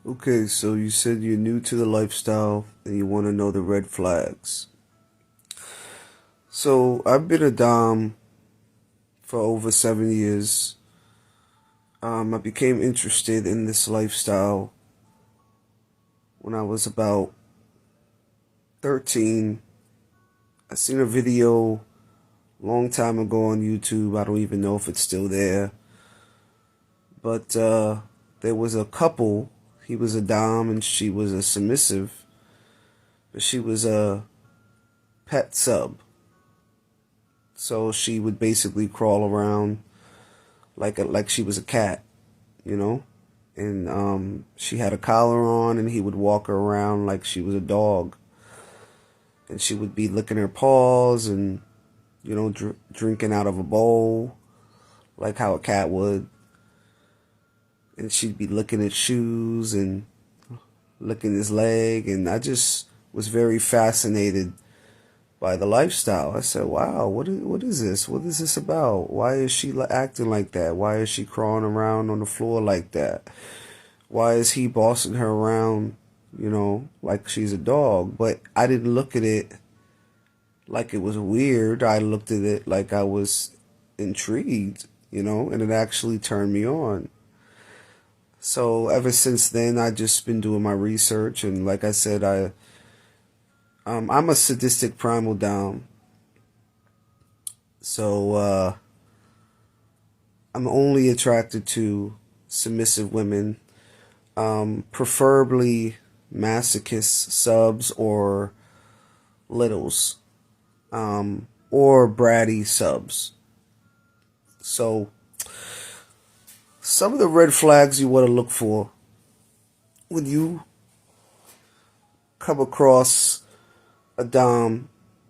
Okay, so you said you're new to the lifestyle and you want to know the red flags. So I've been a Dom for over 7 years. I became interested in this lifestyle when I was about 13. I seen a video long time ago on YouTube. I don't even know if it's still there. But there was a couple. He was a Dom and she was a submissive. But she was a pet sub. So she would basically crawl around like she was a cat, you know? And she had a collar on and he would walk her around like she was a dog. And she would be licking her paws and, drinking out of a bowl like how a cat would. And she'd be licking his shoes and licking his leg. And I just was very fascinated by the lifestyle. I said, wow, what is this? What is this about? Why is she acting like that? Why is she crawling around on the floor like that? Why is he bossing her around, like she's a dog? But I didn't look at it like it was weird. I looked at it like I was intrigued, and it actually turned me on. So ever since then, I just been doing my research, and like I said, I'm a sadistic primal Dom. So I'm only attracted to submissive women, preferably masochist subs or littles, or bratty subs. So some of the red flags you want to look for when you come across a Dom.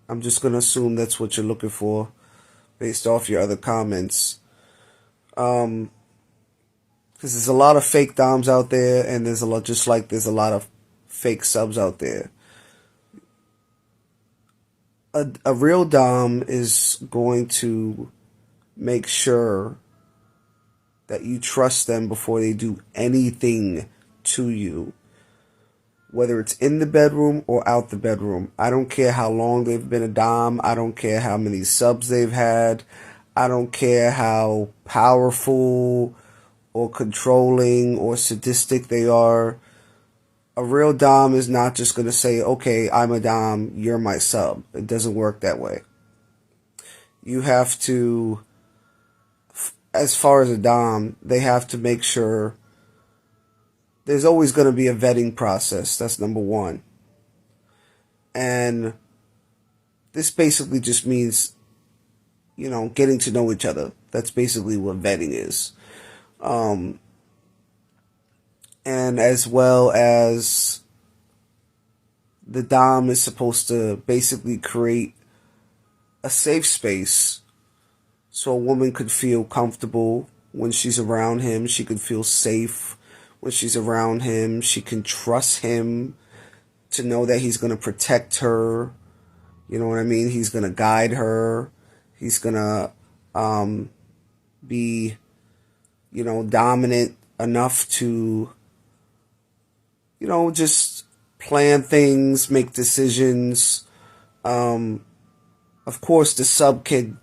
I'm just going to assume that's what you're looking for based off your other comments. Because there's a lot of fake Doms out there, and there's a lot, just like there's a lot of fake subs out there. A real Dom is going to make sure that you trust them before they do anything to you. Whether it's in the bedroom or out the bedroom. I don't care how long they've been a Dom. I don't care how many subs they've had. I don't care how powerful or controlling or sadistic they are. A real Dom is not just going to say, okay, I'm a Dom, you're my sub. It doesn't work that way. You have to, as far as a Dom, they have to make sure there's always going to be a vetting process. That's number one. And this basically just means, getting to know each other. That's basically what vetting is. And as well as the Dom is supposed to basically create a safe space so a woman could feel comfortable when she's around him. She could feel safe when she's around him. She can trust him to know that he's going to protect her. You know what I mean? He's going to guide her. He's going to be, dominant enough to, just plan things, make decisions. Of course, the sub can,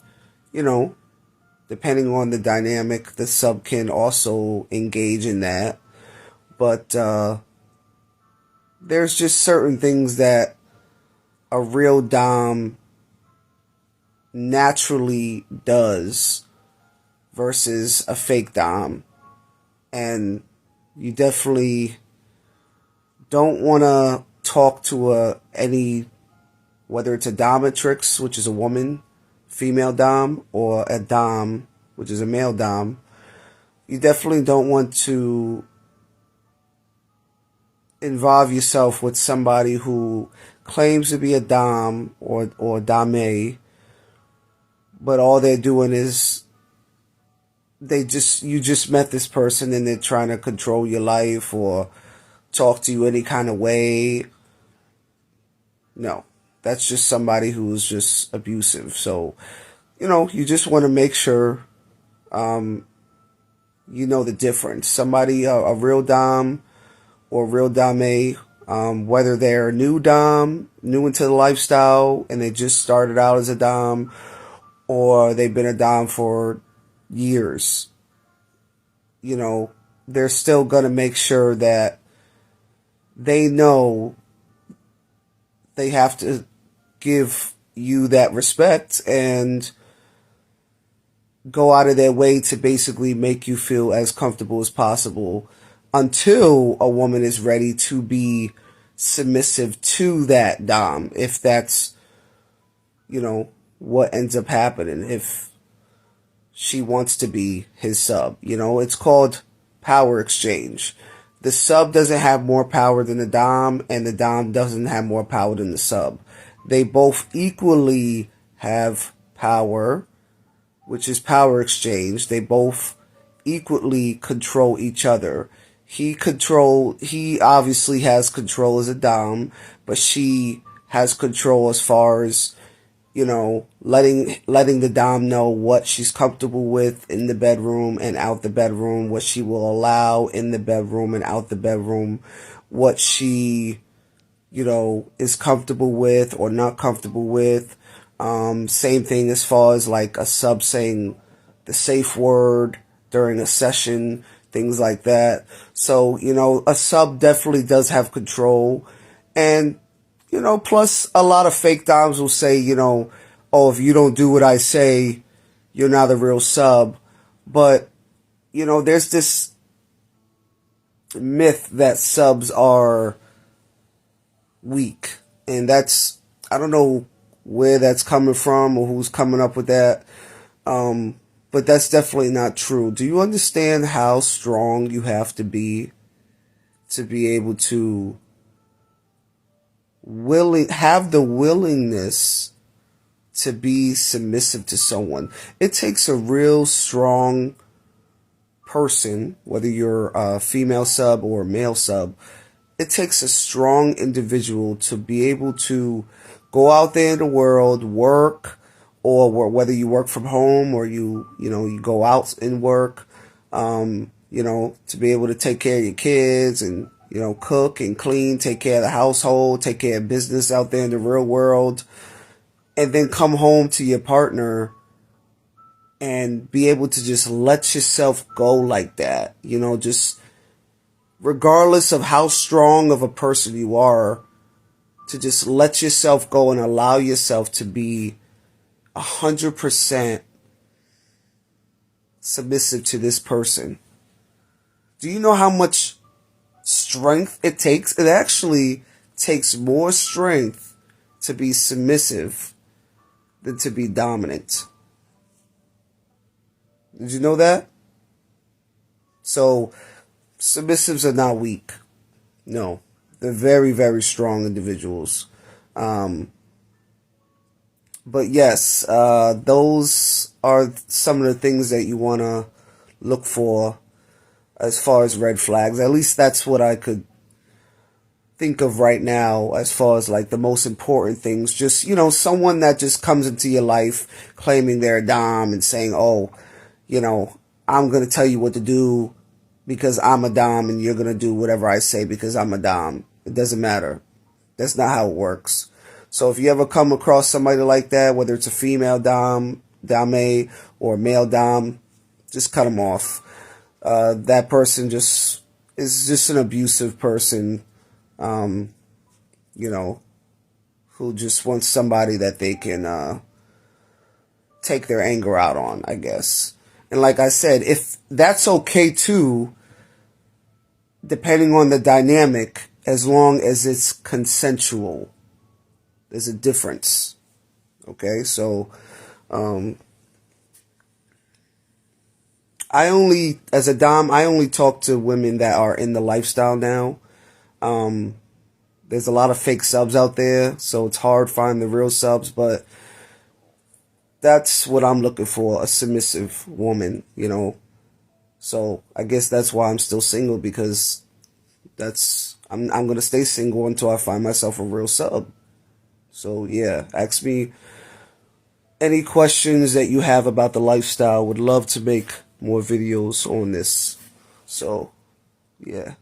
depending on the dynamic, the sub can also engage in that. But there's just certain things that a real Dom naturally does versus a fake Dom. And you definitely don't want to talk to whether it's a dominatrix, which is a woman, female Dom, or a Dom, which is a male Dom. You definitely don't want to involve yourself with somebody who claims to be a Dom or Dame, but all they're doing is you just met this person and they're trying to control your life or talk to you any kind of way. No, that's just somebody who's just abusive. So, you just want to make sure, you know the difference. Somebody, a real Dom or real dame, whether they're new dom, new into the lifestyle, and they just started out as a dom, or they've been a dom for years. You know, they're still gonna make sure that they know they have to give you that respect and go out of their way to basically make you feel as comfortable as possible until a woman is ready to be submissive to that dom, if that's, what ends up happening, if she wants to be his sub. It's called power exchange. The sub doesn't have more power than the dom, and the dom doesn't have more power than the sub. They both equally have power, which is power exchange. They both equally control each other. He obviously has control as a dom, but she has control as far as, letting the dom know what she's comfortable with in the bedroom and out the bedroom, what she will allow in the bedroom and out the bedroom, what she, is comfortable with or not comfortable with. Same thing as far as like a sub saying the safe word during a session, things like that. So, a sub definitely does have control. And, plus a lot of fake doms will say, oh, if you don't do what I say, you're not a real sub. But, there's this myth that subs are weak. And I don't know where that's coming from or who's coming up with that. But that's definitely not true. Do you understand how strong you have to be able to have the willingness to be submissive to someone? It takes a real strong person, whether you're a female sub or a male sub. It takes a strong individual to be able to go out there in the world, work, or whether you work from home or you go out and work, to be able to take care of your kids and, cook and clean, take care of the household, take care of business out there in the real world, and then come home to your partner and be able to just let yourself go like that, just regardless of how strong of a person you are, to just let yourself go and allow yourself to be 100% submissive to this person. Do you know how much strength it takes? It actually takes more strength to be submissive than to be dominant. Did you know that? So, submissives are not weak. No. They're very, very strong individuals. But yes, those are some of the things that you want to look for as far as red flags. At least that's what I could think of right now as far as like the most important things. Just, someone that just comes into your life claiming they're a dom and saying, oh, I'm going to tell you what to do because I'm a dom and you're going to do whatever I say because I'm a dom. It doesn't matter. That's not how it works. So if you ever come across somebody like that, whether it's a female dame, or a male dom, just cut them off. That person is just an abusive person, who just wants somebody that they can take their anger out on, I guess. And like I said, if that's okay too, depending on the dynamic, as long as it's consensual. There's a difference. Okay, so as a dom, I only talk to women that are in the lifestyle now. There's a lot of fake subs out there, so it's hard to find the real subs, but that's what I'm looking for, a submissive woman, So I guess that's why I'm still single, because I'm going to stay single until I find myself a real sub. So yeah, ask me any questions that you have about the lifestyle. Would love to make more videos on this. So yeah.